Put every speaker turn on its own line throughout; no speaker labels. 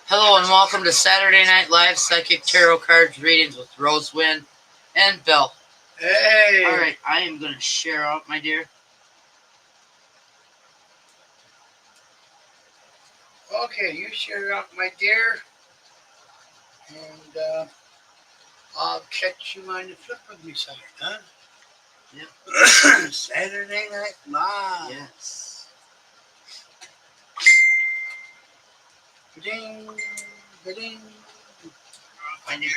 Hello and welcome to Saturday Night Live Psychic Tarot Cards Readings with Rosewin and Bill.
Hey!
Alright, I am going to share out, my dear.
Okay, you share out, my dear. And I'll catch you on the flip of me side, huh?
Yep.
Saturday Night Live.
Yes.
Ba-ding, ba-ding.
My dear.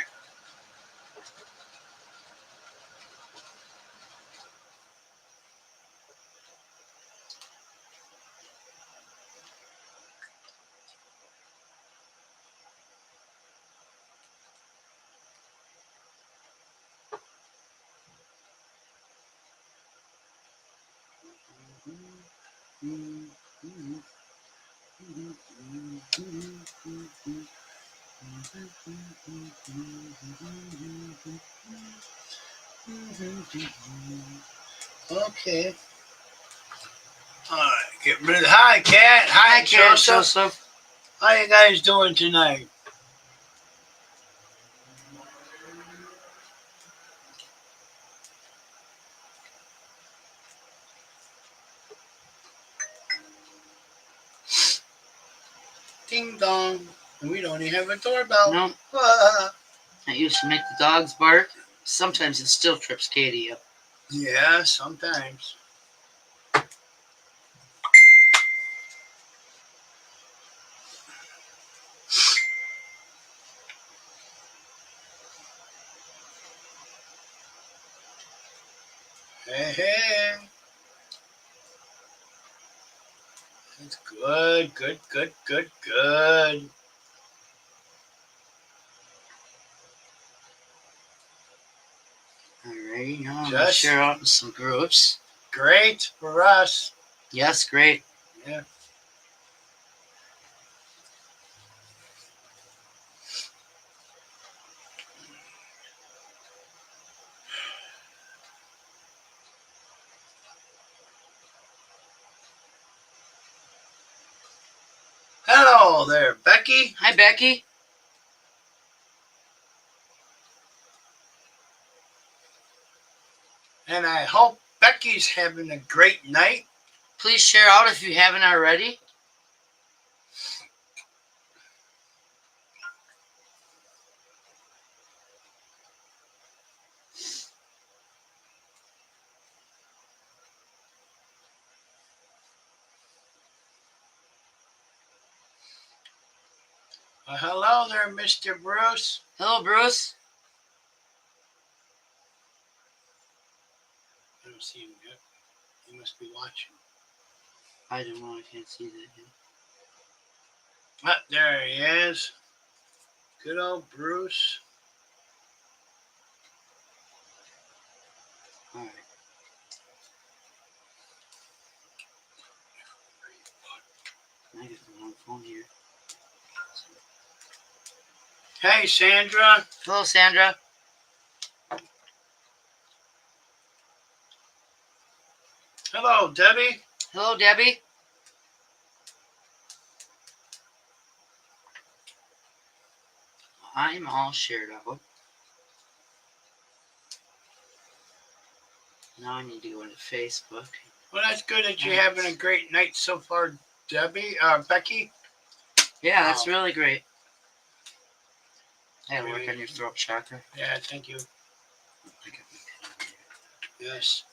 Okay. Alright, get rid of the hi, Cat. Hi,
Cat
Joseph.
Joseph.
How you guys doing tonight? Ding dong. And we don't even have a doorbell.
Nope. I used to make the dogs bark. Sometimes it still trips Katie up.
Yeah, sometimes. Hey, hey. It's good, good, good, good, good.
Alright, now I'm going to share out in some groups.
Great for us.
Yes, great.
Yeah. Hello there, Becky.
Hi, Becky.
And I hope Becky's having a great night.
Please share out if you haven't already.
Hello there, Mr. Bruce.
Hello, Bruce.
I don't see him yet. He must be watching.
I don't know. I can't see that yet.
Ah, there he is. Good old Bruce.
All right. I got the wrong phone here.
Hey, Sandra.
Hello, Sandra.
Hello, Debbie.
Hello, Debbie. I'm all shared out. Now I need to go into Facebook.
Well, that's good that you're having a great night so far, Debbie. Becky.
Yeah, that's really great. I gotta work on your throat chakra.
Yeah, thank you. Yes.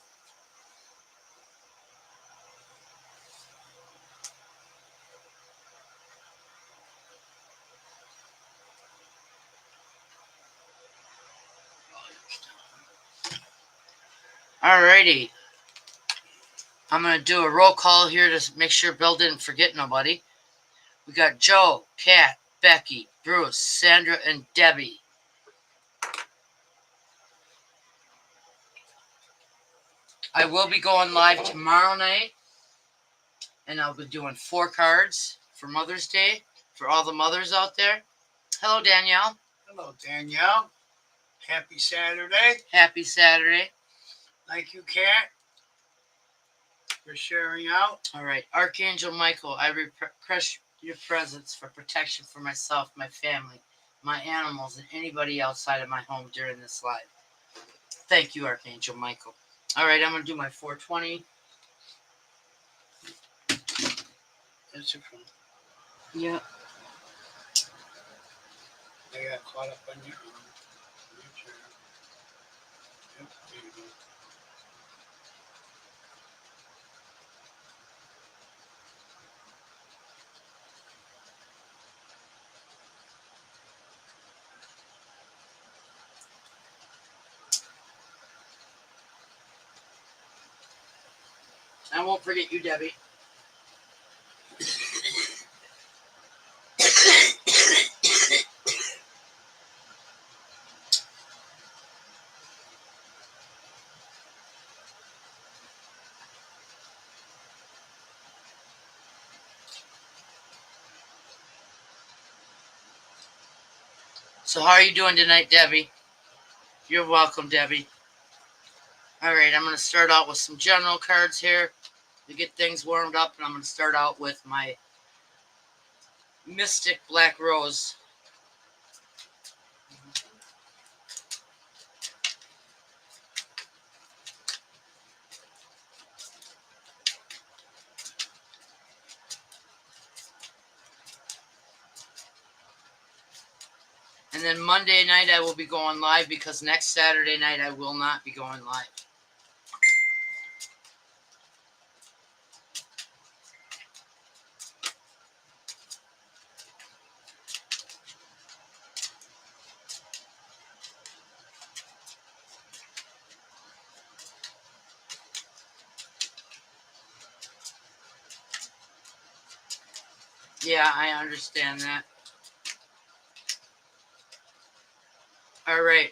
Alrighty. I'm gonna do a roll call here to make sure Bill didn't forget nobody. We got Joe, Kat, Becky, Bruce, Sandra, and Debbie. I will be going live tomorrow night, and I'll be doing 4 cards for Mother's Day for all the mothers out there. Hello, Danielle.
Hello, Danielle. Happy Saturday.
Happy Saturday.
Thank you, Kat, for sharing out.
All right, Archangel Michael, I repress your presence for protection for myself, my family, my animals, and anybody outside of my home during this live. Thank you, Archangel Michael. All right, I'm going to do my 420.
That's your phone.
Yeah.
I got caught up on your arm. Your chair. Yep, there you go.
I won't forget you, Debbie. So how are you doing tonight, Debbie? You're welcome, Debbie. All right, I'm going to start out with some general cards here to get things warmed up, and I'm going to start out with my Mystic Black Rose. And then Monday night I will be going live because next Saturday night I will not be going live. Yeah, I understand that. All right.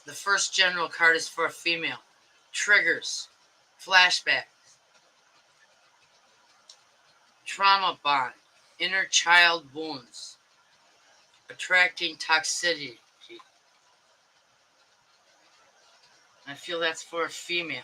The first general card is for a female. Triggers, flashbacks, trauma bond, inner child wounds, attracting toxicity. I feel that's for a female.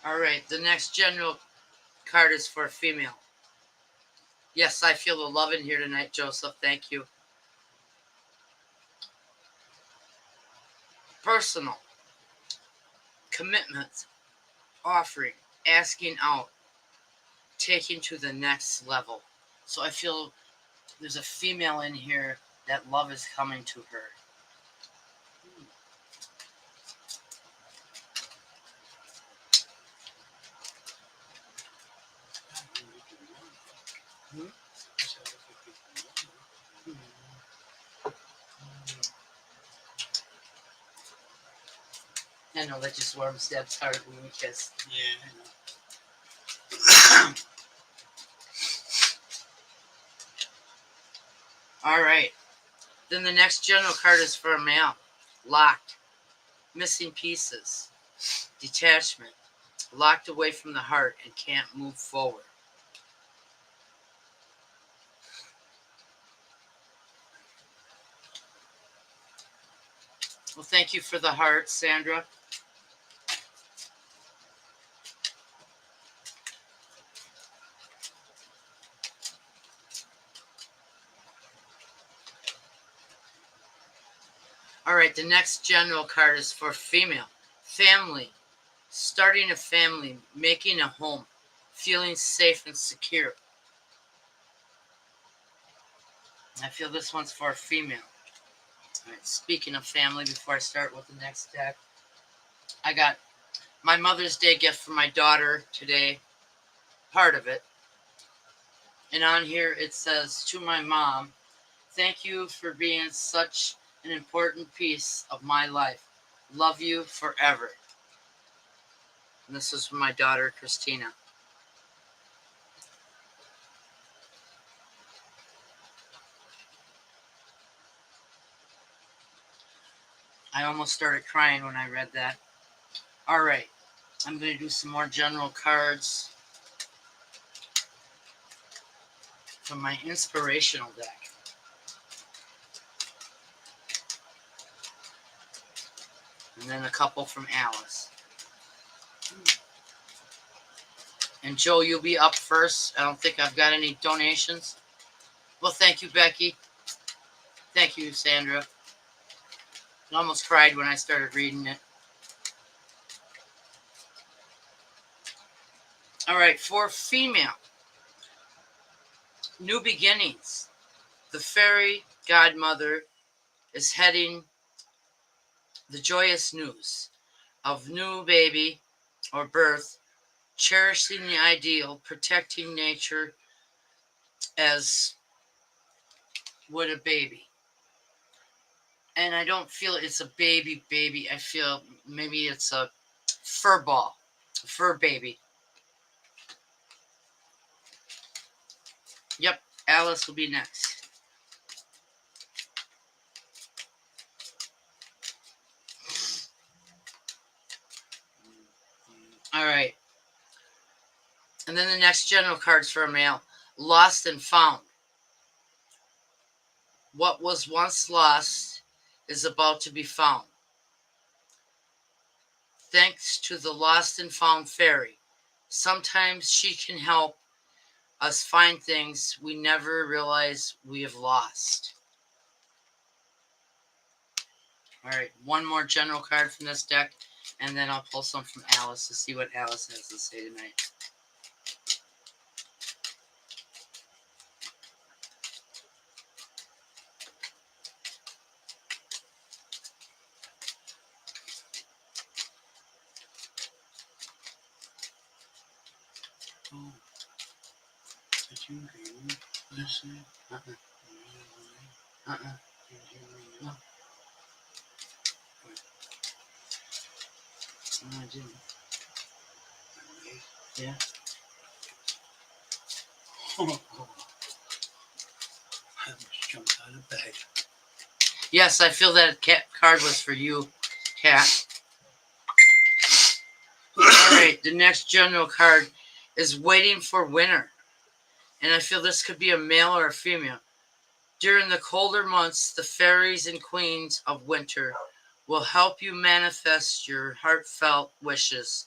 All right. The next general card is for a female. Yes, I feel the love in here tonight, Joseph. Thank you. Personal, commitment, offering, asking out, taking to the next level. So I feel there's a female in here that love is coming to her. I know that just warms Deb's heart when we kiss.
Yeah, I know.
All right. Then the next general card is for a male. Locked, missing pieces, detachment, locked away from the heart and can't move forward. Well, thank you for the heart, Sandra. All right, the next general card is for female. Family, starting a family, making a home, feeling safe and secure. I feel this one's for a female. All right, speaking of family, before I start with the next deck, I got my Mother's Day gift for my daughter today, part of it. And on here it says, to my mom, thank you for being such an important piece of my life. Love you forever. And this is from my daughter, Christina. I almost started crying when I read that. All right, I'm going to do some more general cards. from my inspirational deck. And then a couple from Alice. And Joe, you'll be up first. I don't think I've got any donations. Well, thank you, Becky. Thank you, Sandra. I almost cried when I started reading it. All right, for female, new beginnings. The fairy godmother is heading the joyous news of new baby or birth, cherishing the ideal, protecting nature as would a baby. And I don't feel it's a baby. I feel maybe it's a fur ball, a fur baby. Yep, Alice will be next. All right. And then the next general cards for a male. Lost and found. What was once lost is about to be found. Thanks to the lost and found fairy. Sometimes she can help us find things we never realize we have lost. All right, one more general card from this deck, and then I'll pull some from Alice to see what Alice has to say tonight.
Oh, did you read? Listen.
Uh-uh. Uh-uh. No. No, I didn't. Yeah.
Oh, I almost jumped out of bed.
Yes, I feel that card was for you, Cat. All right, the next general card is waiting for winter. And I feel this could be a male or a female. During the colder months, the fairies and queens of winter will help you manifest your heartfelt wishes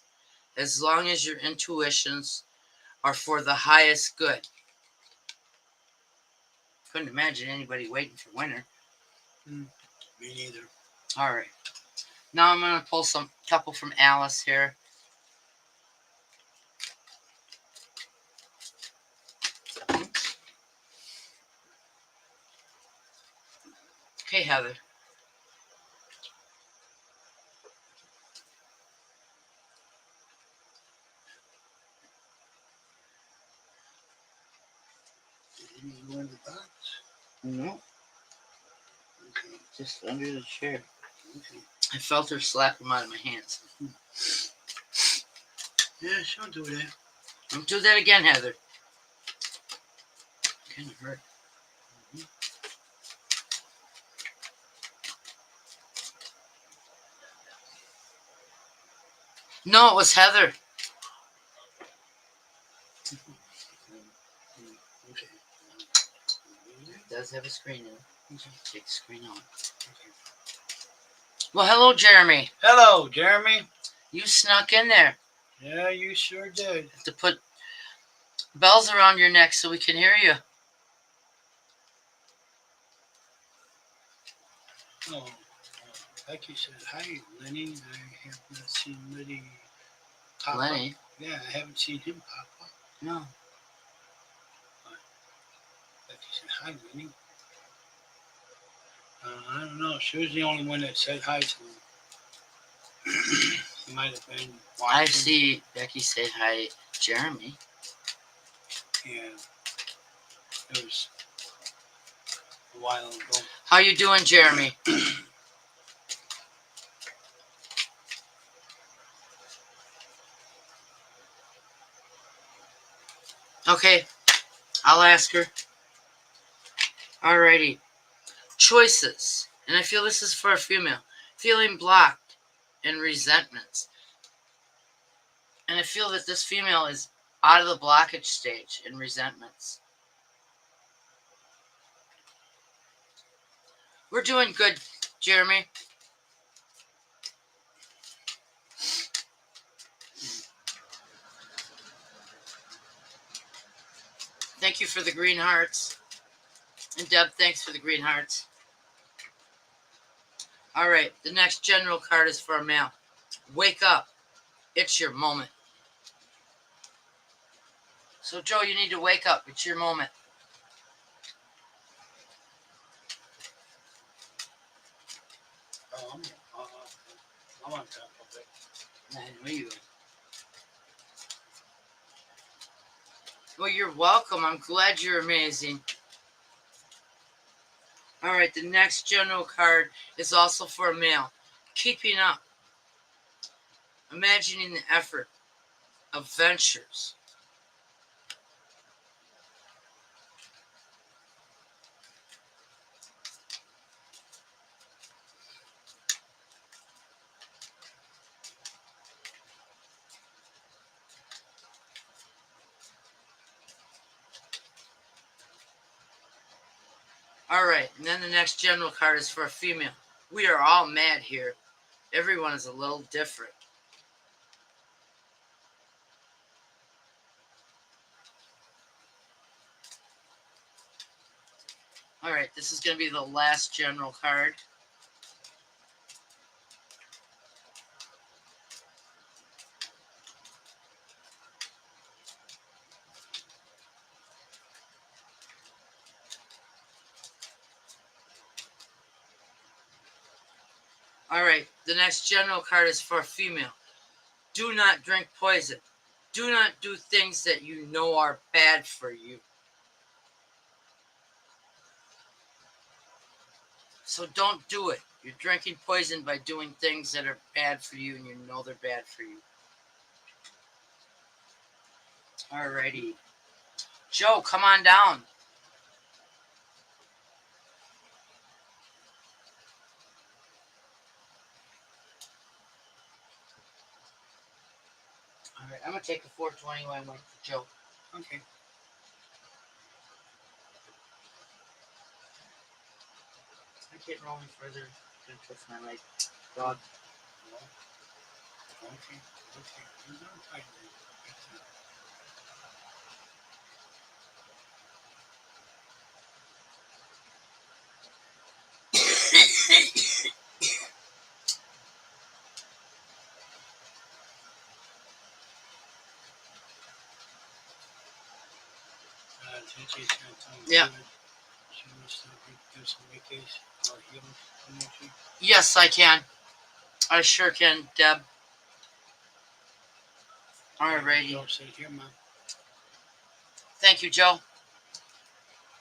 as long as your intuitions are for the highest good. Couldn't imagine anybody waiting for winter.
Me neither.
All right. Now I'm going to pull some couple from Alice here. Okay, Heather.
Did you go in the box?
No,
Okay.
just under the chair.
Okay.
I felt her slap them out of my hands.
Yeah, she'll do that.
Don't do that again, Heather. Kind of hurt. No, it was Heather.
Okay.
It does have a screen in it.
Okay.
Take the screen out.
Okay.
Well, hello, Jeremy.
Hello, Jeremy.
You snuck in there
Yeah, you sure did.
to put bells around your neck so we can hear you.
Oh, Becky said, hi, Lenny. I have not seen Lenny pop
Lenny?
up. Yeah, I haven't seen him pop up.
No.
Becky said, hi, Lenny. I don't know. She was the only one that said hi to him. He might have been watching.
I see Becky say hi, Jeremy.
Yeah. It was a while ago.
How you doing, Jeremy? Okay, I'll ask her. Alrighty. Choices. And I feel this is for a female. Feeling blocked and resentments. And I feel that this female is out of the blockage stage in resentments. We're doing good, Jeremy. Thank you for the green hearts. And Deb, thanks for the green hearts. All right, the next general card is for a male. Wake up. It's your moment. So, Joe, you need to wake up. It's your moment.
Oh, I'm on top of it.
I know you. Well, you're welcome. I'm glad you're amazing. All right, the next general card is also for a male. Keeping up. Imagining the effort. Adventures. All right, and then the next general card is for a female. We are all mad here. Everyone is a little different. All right, this is going to be the last general card. All right, the next general card is for a female. Do not drink poison. Do not do things that you know are bad for you. So don't do it. You're drinking poison by doing things that are bad for you and you know they're bad for you. Alrighty. Joe, come on down. Alright, I'm going to take a 420 while I wait for Joe.
Okay.
I can't roll any further. I'm going to twist my leg. Dog.
Okay. You're not fighting.
Yeah.
She wants to do some Reikis or healing energy.
Yes, I can. I sure can, Deb. Alrighty.
Don't say here, Mom.
Thank you, Joe.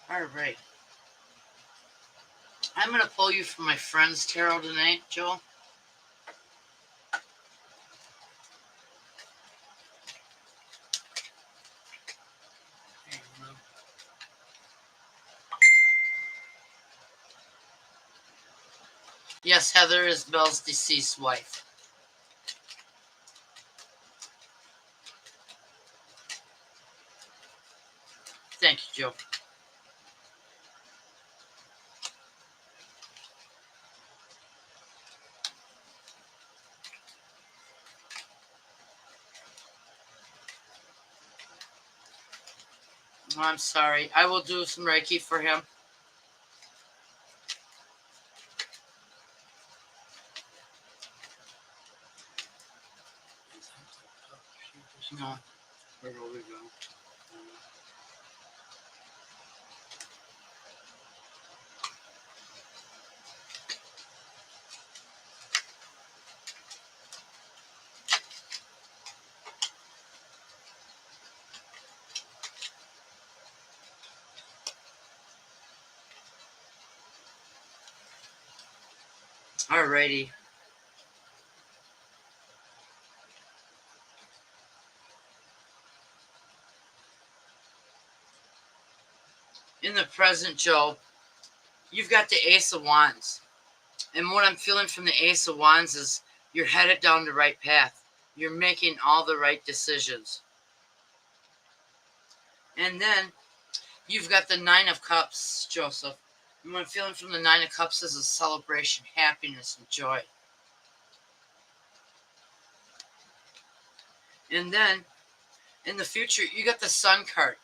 Alright. I'm going to pull you from my friend's tarot tonight, Joe.
Hey, Mom.
Yes, Heather is Belle's deceased wife. Thank you, Joe. I'm sorry. I will do some Reiki for him. No. Where will we go? Alrighty. In the present, Joe, you've got the Ace of Wands. And what I'm feeling from the Ace of Wands is you're headed down the right path. You're making all the right decisions. And then you've got the Nine of Cups, Joseph. And what I'm feeling from the Nine of Cups is a celebration, happiness, and joy. And then, in the future, you got the Sun card.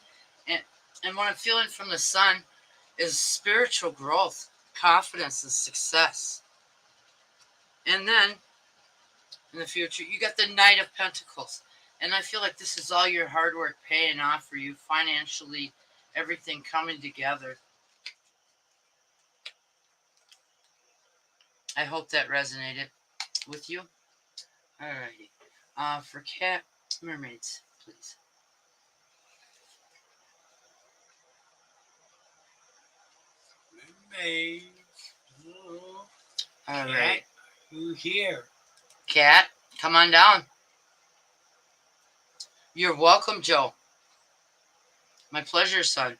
And what I'm feeling from the Sun is spiritual growth, confidence, and success. And then, in the future, you got the Knight of Pentacles. And I feel like this is all your hard work paying off for you financially, everything coming together. I hope that resonated with you. Alrighty. For cat mermaids, please.
Mermaids. Oh,
Alright.
you here?
Cat, come on down. You're welcome, Joe. My pleasure, son.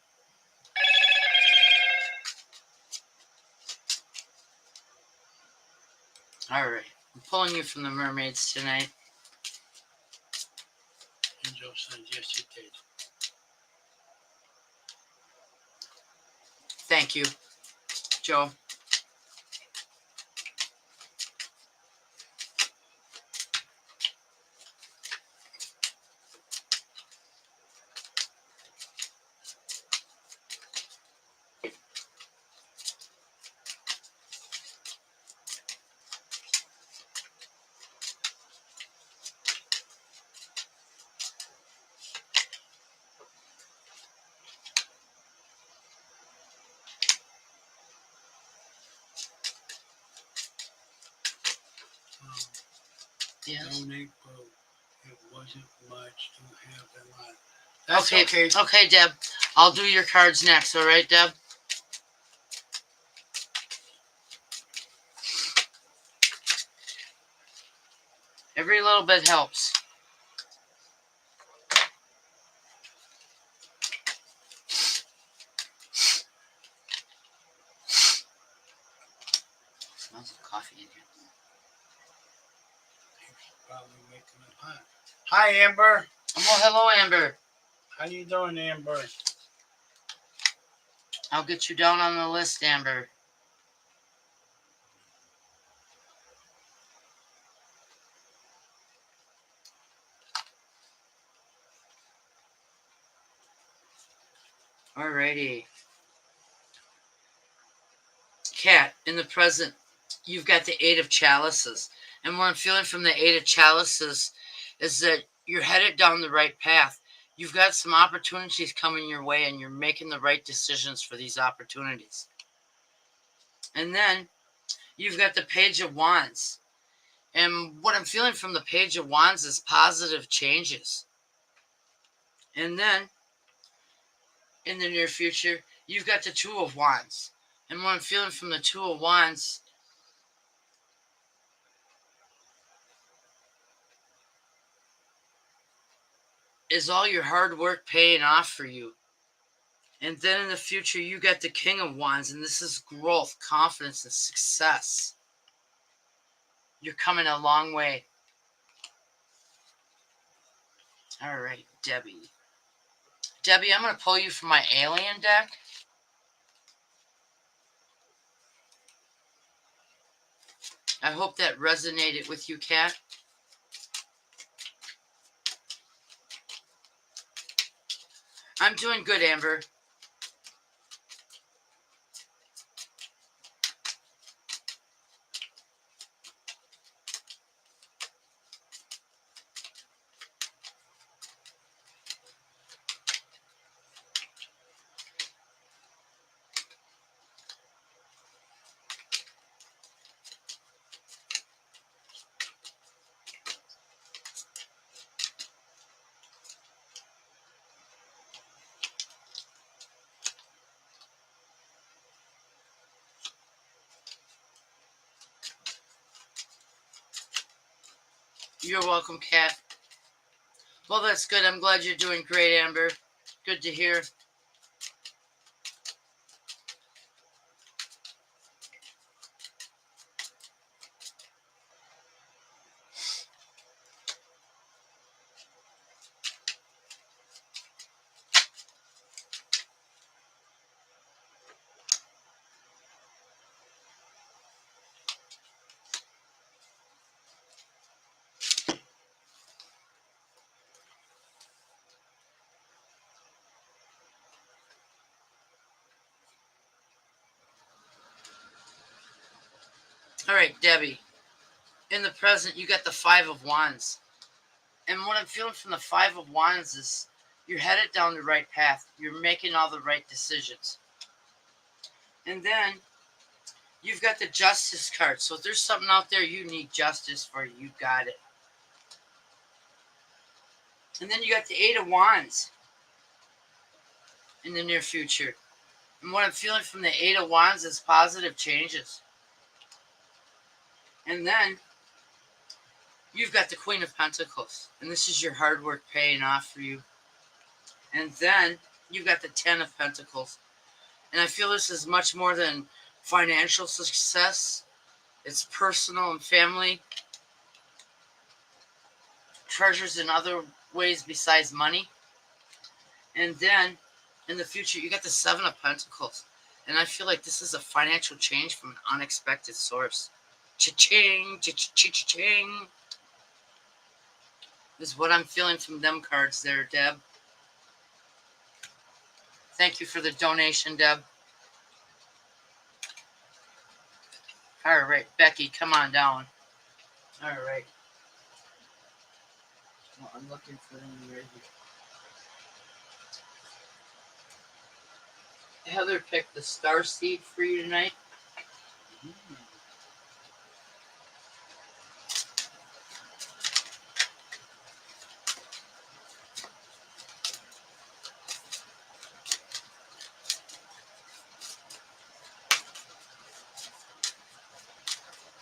Alright. I'm pulling you from the mermaids tonight.
And Joe said, yes, you did.
Thank you, Joe. Yes.
Donate, bro. It wasn't much to have in mind. That's okay.
Okay, Deb. I'll do your cards next, alright, Deb? Every little bit helps. Smells of coffee in here.
Probably making it hot. Hi, Amber.
Oh, hello, Amber.
How you doing, Amber?
I'll get you down on the list, Amber. Alrighty. Cat, in the present, you've got the Eight of Chalices. And what I'm feeling from the Eight of Chalices is that you're headed down the right path. You've got some opportunities coming your way, and you're making the right decisions for these opportunities. And then you've got the Page of Wands. And what I'm feeling from the Page of Wands is positive changes. And then, in the near future, you've got the Two of Wands. And what I'm feeling from the Two of Wands is all your hard work paying off for you. And then in the future, you got the King of Wands, and this is growth, confidence, and success. You're coming a long way. All right, Debbie. Debbie, I'm going to pull you from my alien deck. I hope that resonated with you, Kat. I'm doing good, Amber. You're welcome, Kat. Well, that's good. I'm glad you're doing great, Amber. Good to hear. All right, Debbie. In the present, you got the Five of Wands. And what I'm feeling from the Five of Wands is you're headed down the right path. You're making all the right decisions. And then you've got the Justice card. So if there's something out there you need justice for, you got it. And then you got the Eight of Wands in the near future. And what I'm feeling from the Eight of Wands is positive changes. And then you've got the Queen of Pentacles. And this is your hard work paying off for you. And then you've got the Ten of Pentacles. And I feel this is much more than financial success. It's personal and family treasures in other ways besides money. And then in the future, you got the Seven of Pentacles. And I feel like this is a financial change from an unexpected source. Cha-ching, cha-ching. This is what I'm feeling from them cards there, Deb. Thank you for the donation, Deb. All right, Becky, come on down. All right. Well, I'm looking for them right here. Heather picked the star seed for you tonight.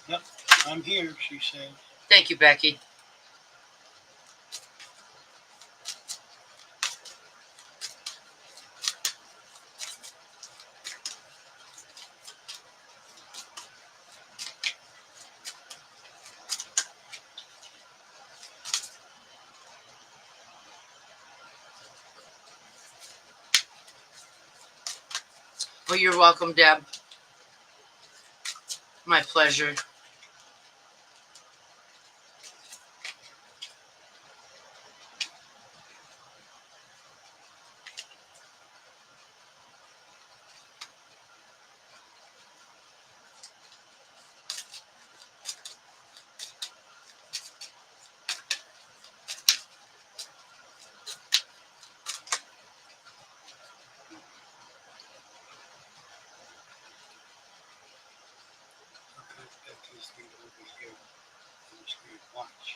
Yep, I'm here, she said.
Thank you, Becky. Well, you're welcome, Deb. My pleasure.
Okay, Becky's lead over here. I'm just going to watch.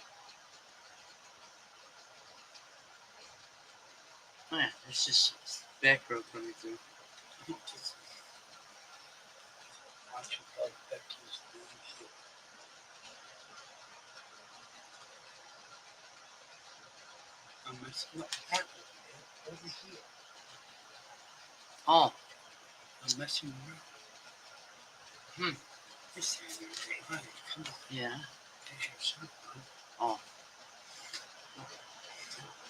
Oh, yeah, it's just back row coming through.
Just watch about Becky's lead here. I'm messing up that over here.
Oh,
I'm messing around.
Hmm.
This is right. Come on.
yeah.
There's your son, huh?
Oh.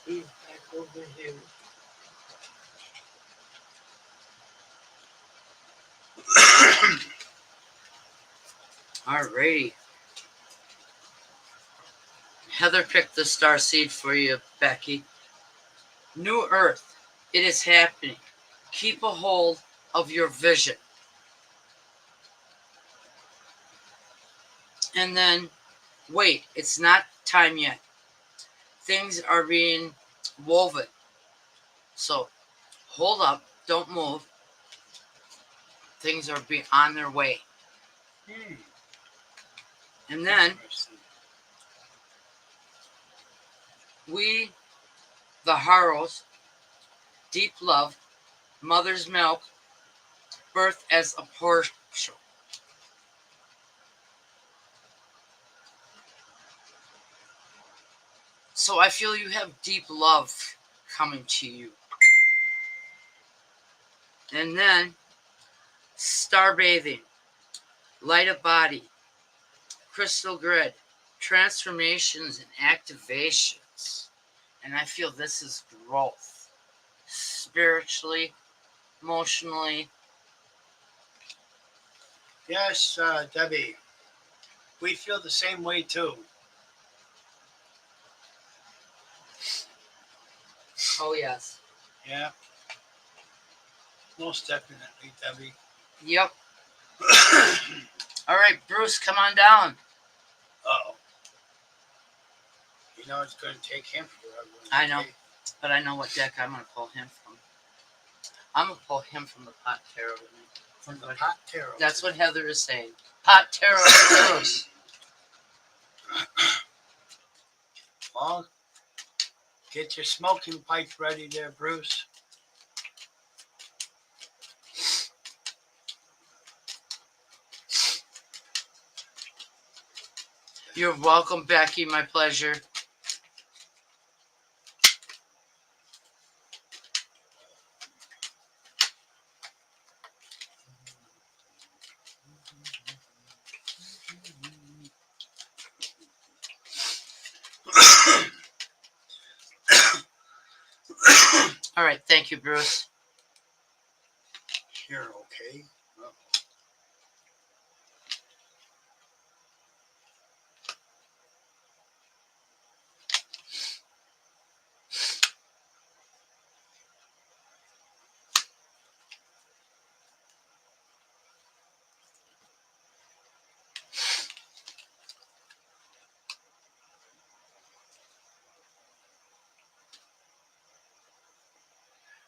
He's back over here. Alrighty. Heather picked the star seed for you, Becky. New Earth. It is happening. Keep a hold of your vision. And then, wait, it's not time yet. Things are being woven. So, hold up. Don't move. Things are on their way. And then, we, the Harrows, deep love, mother's milk, birth as a partial. So I feel you have deep love coming to you. And then, star bathing, light of body, crystal grid, transformations and activations. And I feel this is growth. Spiritually, emotionally.
Yes, Debbie. We feel the same way too.
Oh, yes.
Yeah. Most definitely, Debbie.
Yep. All right, Bruce, come on down.
Uh-oh. You know it's going to take him forever.
I know. But I know what deck I'm going to pull him from. I'm going to pull him from the pot tarot.
From the pot tarot.
That's what Heather is saying. Pot tarot for Bruce.
Well, get your smoking pipe ready there, Bruce.
You're welcome, Becky. My pleasure. All right, thank you, Bruce.
You're okay. Uh-oh.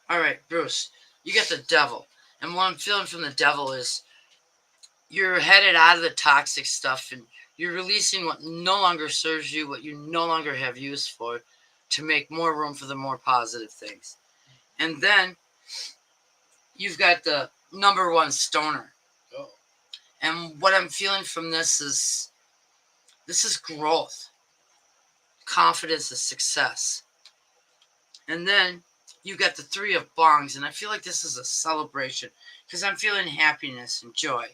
All right, Bruce, you get the devil. And what I'm feeling from the devil is you're headed out of the toxic stuff and you're releasing what no longer serves you, what you no longer have use for, to make more room for the more positive things. And then you've got the number one stoner.
Oh.
And what I'm feeling from this is growth, confidence, and success. And then you got the three of bongs, and I feel like this is a celebration because I'm feeling happiness and joy.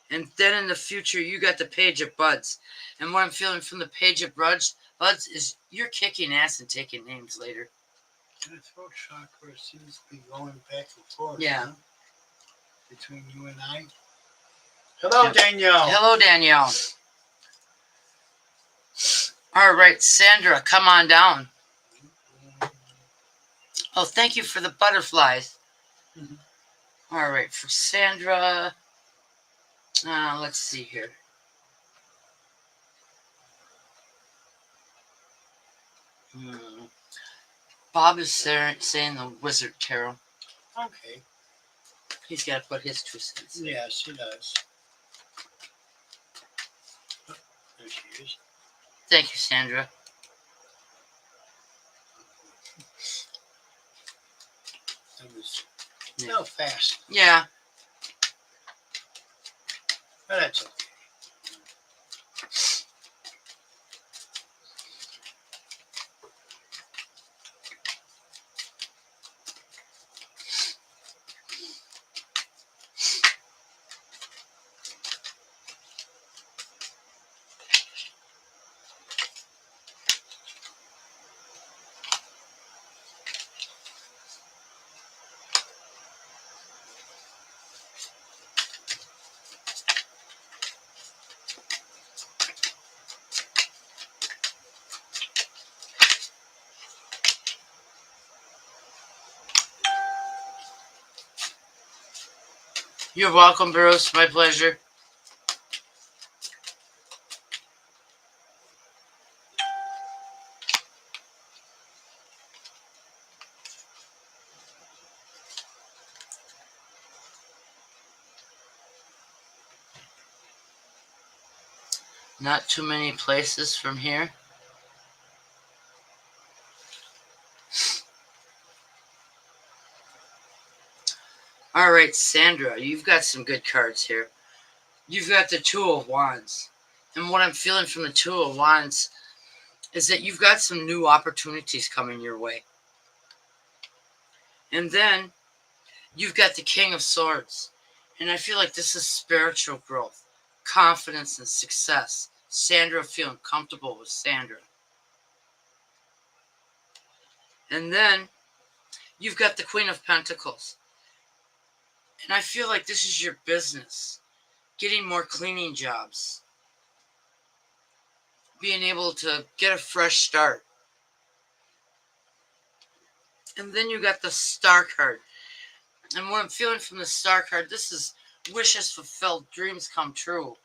And then in the future, you got the page of buds. And what I'm feeling from the page of buds is you're kicking ass and taking names later.
The throat chakra seems to be going back and forth.
Yeah.
Huh? Between you and I. Hello,
Yep.
Danielle.
Hello, Danielle. All right, Sandra, come on down. Oh, thank you for the butterflies. Mm-hmm. All right, for Sandra, let's see here. Bob is saying the wizard tarot.
Okay.
He's got to put his 2 cents.
Yes, he does. Oh, there she is.
Thank you, Sandra.
That was so fast.
Yeah.
But that's okay.
You're welcome, Bruce. My pleasure. Not too many places from here. All right, Sandra, you've got some good cards here. You've got the 2 of Wands. And what I'm feeling from the 2 of Wands is that you've got some new opportunities coming your way. And then you've got the King of Swords. And I feel like this is spiritual growth, confidence, and success. Sandra feeling comfortable with Sandra. And then you've got the Queen of Pentacles. And I feel like this is your business. Getting more cleaning jobs. Being able to get a fresh start. And then you got the Star card. And what I'm feeling from the Star card, this is wishes fulfilled, dreams come true.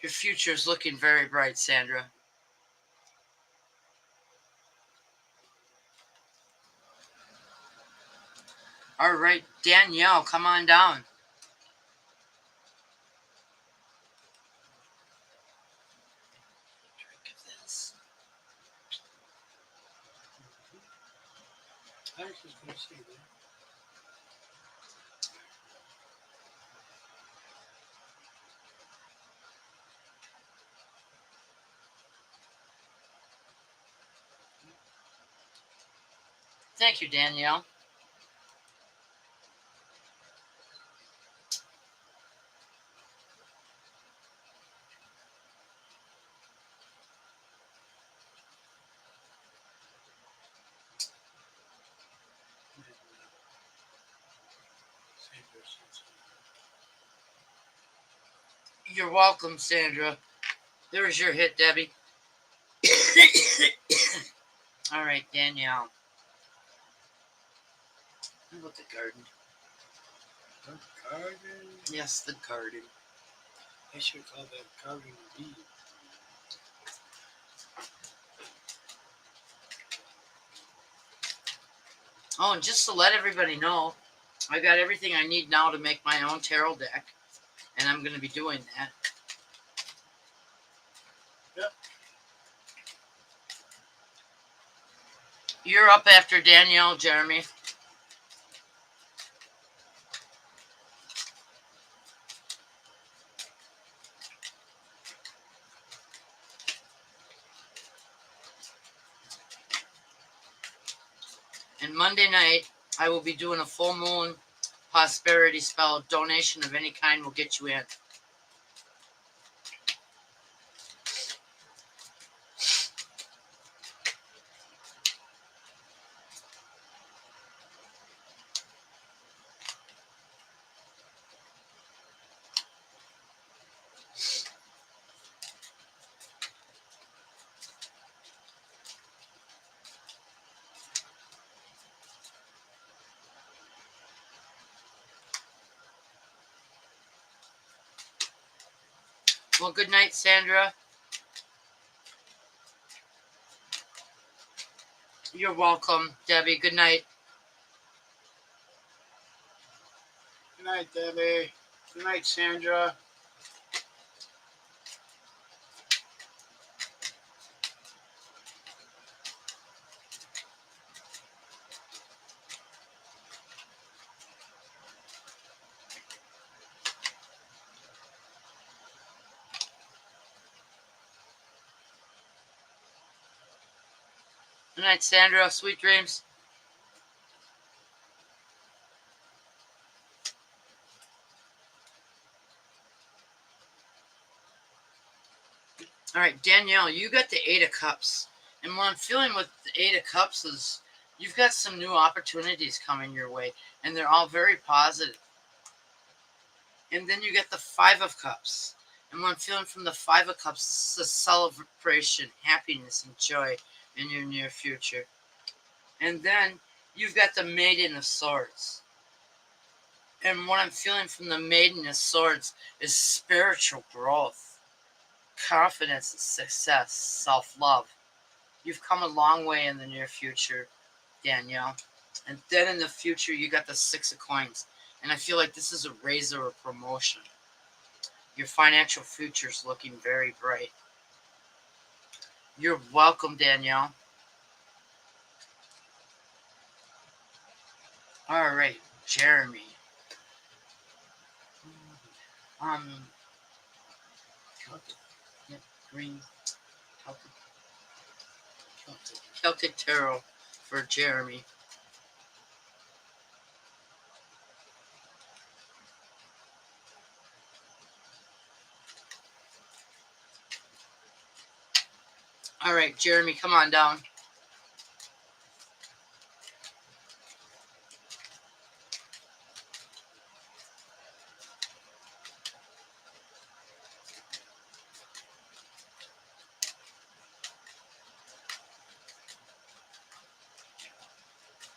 Your future is looking very bright, Sandra. All right, Danielle, come on down. Drink of this.
I was just going to say that.
Thank you, Danielle. You're welcome, Sandra. There's your hit, Debbie. All right, Danielle. How about the garden?
The garden.
Yes, the garden.
I should call that garden bee.
Oh, and just to let everybody know, I got everything I need now to make my own tarot deck, and I'm going to be doing that.
Yep.
You're up after Danielle, Jeremy. And Monday night, I will be doing a full moon prosperity spell. Donation of any kind will get you in. Well, good night, Sandra. You're welcome, Debbie. Good night.
Good night, Debbie. Good night, Sandra.
Good night, Sandra. Sweet dreams. All right, Danielle, you got the Eight of Cups. And what I'm feeling with the Eight of Cups is you've got some new opportunities coming your way, and they're all very positive. And then you get the Five of Cups. And what I'm feeling from the Five of Cups is a celebration, happiness, and joy in your near future. And then you've got the Maiden of Swords. And what I'm feeling from the Maiden of Swords is spiritual growth, confidence, and success, self love. You've come a long way in the near future, Danielle. And then in the future, you got the Six of Coins. And I feel like this is a raise or a promotion. Your financial future is looking very bright. You're welcome, Danielle. All right, Jeremy. Celtic, yep, green, Celtic, Celtic Tarot for Jeremy. All right, Jeremy, come on down.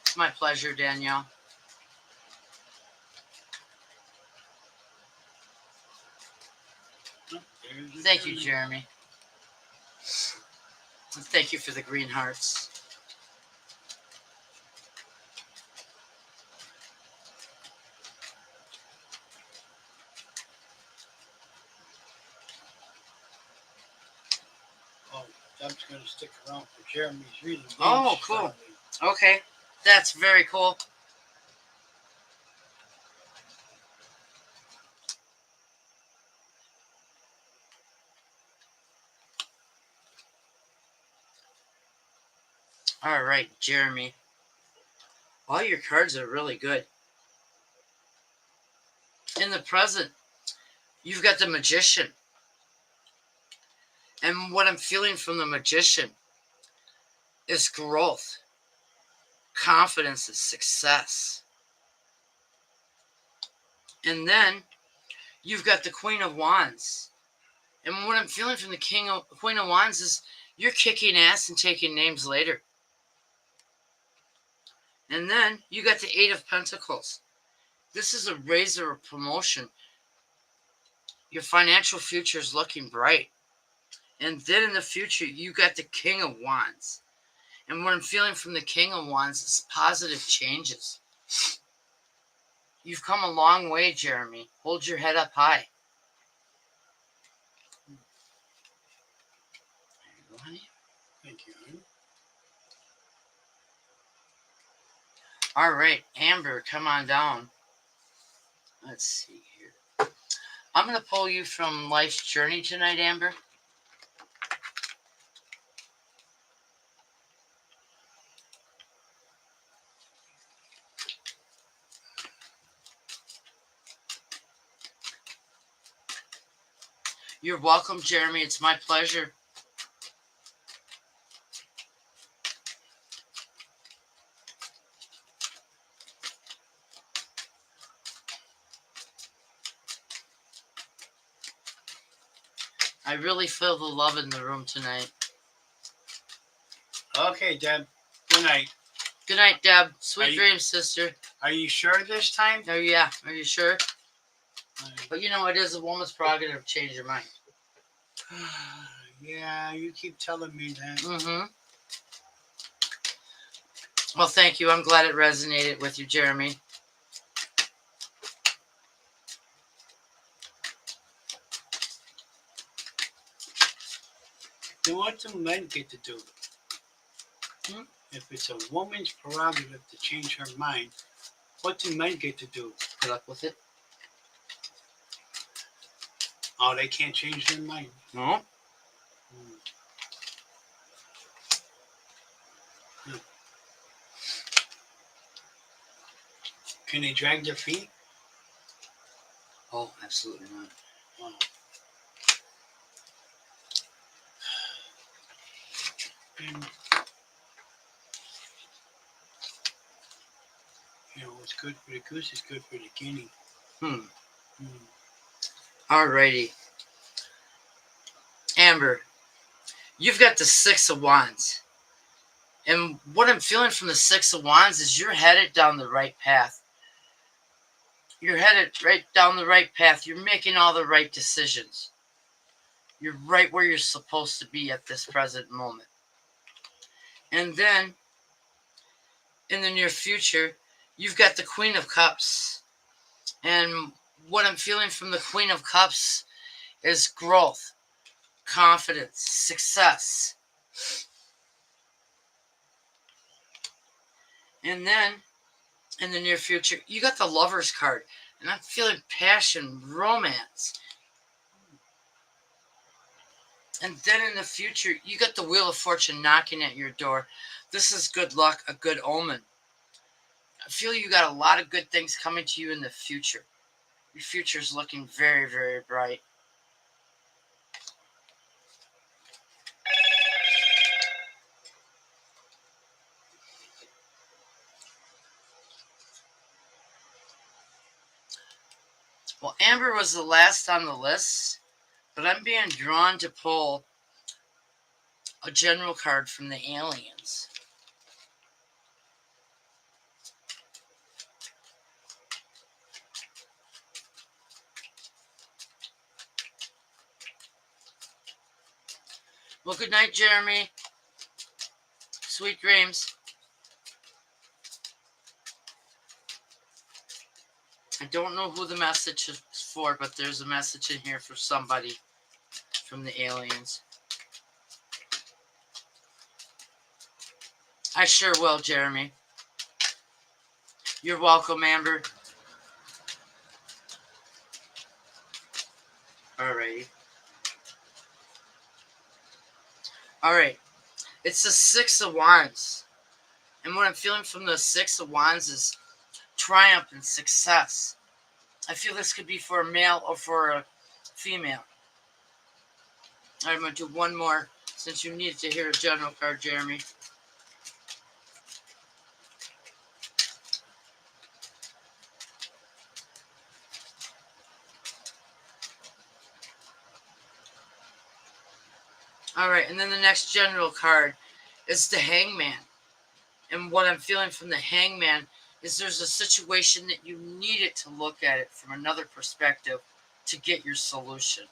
It's my pleasure, Danielle. Thank you, Jeremy. And thank you for the green hearts.
Oh, Deb's gonna stick around for Jeremy's reading.
Oh,
Games,
cool.
probably.
Okay, that's very cool. All right, Jeremy. All your cards are really good. In the present, you've got the Magician. And what I'm feeling from the Magician is growth, confidence, and success. And then you've got the Queen of Wands. And what I'm feeling from the Queen of Wands is you're kicking ass and taking names later. And then you got the Eight of Pentacles. This is a raise or a promotion. Your financial future is looking bright. And then in the future, you got the King of Wands. And what I'm feeling from the King of Wands is positive changes. You've come a long way, Jeremy. Hold your head up high. There you go, honey.
Thank you, honey.
All right, Amber, come on down. Let's see here. I'm going to pull you from Life's Journey tonight, Amber. You're welcome, Jeremy. It's my pleasure. I really feel the love in the room tonight.
Okay, Deb. Good night.
Good night, Deb. Sweet dreams, sister.
Are you sure this time?
Oh, yeah. Are you sure? But you know, it is a woman's prerogative to change your mind.
Yeah, you keep telling me that.
Mm-hmm. Well, thank you. I'm glad it resonated with you, Jeremy.
Then what do men get to do? If it's a woman's prerogative to change her mind, what do men get to do?
Put up with it.
Oh, they can't change their mind.
No.
Can they drag their feet?
Oh, absolutely not.
Wow. And you know, what's good for the goose is good for the guinea.
Alrighty. Amber, you've got the Six of Wands. And what I'm feeling from the Six of Wands is you're headed down the right path. You're headed right down the right path. You're making all the right decisions. You're right where you're supposed to be at this present moment. And then, in the near future, you've got the Queen of Cups. And what I'm feeling from the Queen of Cups is growth, confidence, success. And then, in the near future, you got the Lover's card. And I'm feeling passion, romance. And then in the future, you got the Wheel of Fortune knocking at your door. This is good luck, a good omen. I feel you got a lot of good things coming to you in the future. Your future is looking very, very bright. Well, Amber was the last on the list, but I'm being drawn to pull a general card from the aliens. Well, good night, Jeremy. Sweet dreams. I don't know who the message is for, but there's a message in here for somebody from the aliens. I sure will, Jeremy. You're welcome, Amber. Alrighty. Alright. It's the Six of Wands. And what I'm feeling from the Six of Wands is triumph and success. I feel this could be for a male or for a female. Alright, I'm going to do one more since you needed to hear a general card, Jeremy. Alright, and then the next general card is the Hangman. And what I'm feeling from the Hangman is there's a situation that you needed to look at it from another perspective to get your solution.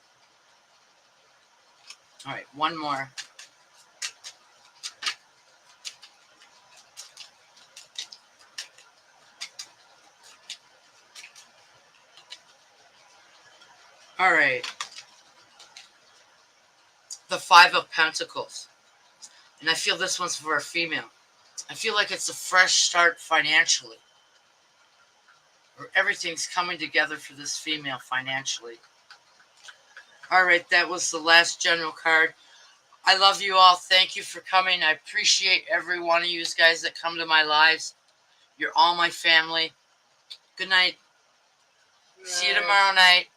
Alright, one more. Alright. The Five of Pentacles. And I feel this one's for a female. I feel like it's a fresh start financially. Or everything's coming together for this female financially. Alright, that was the last general card. I love you all. Thank you for coming. I appreciate every one of you guys that come to my lives. You're all my family. Good night. See you tomorrow night.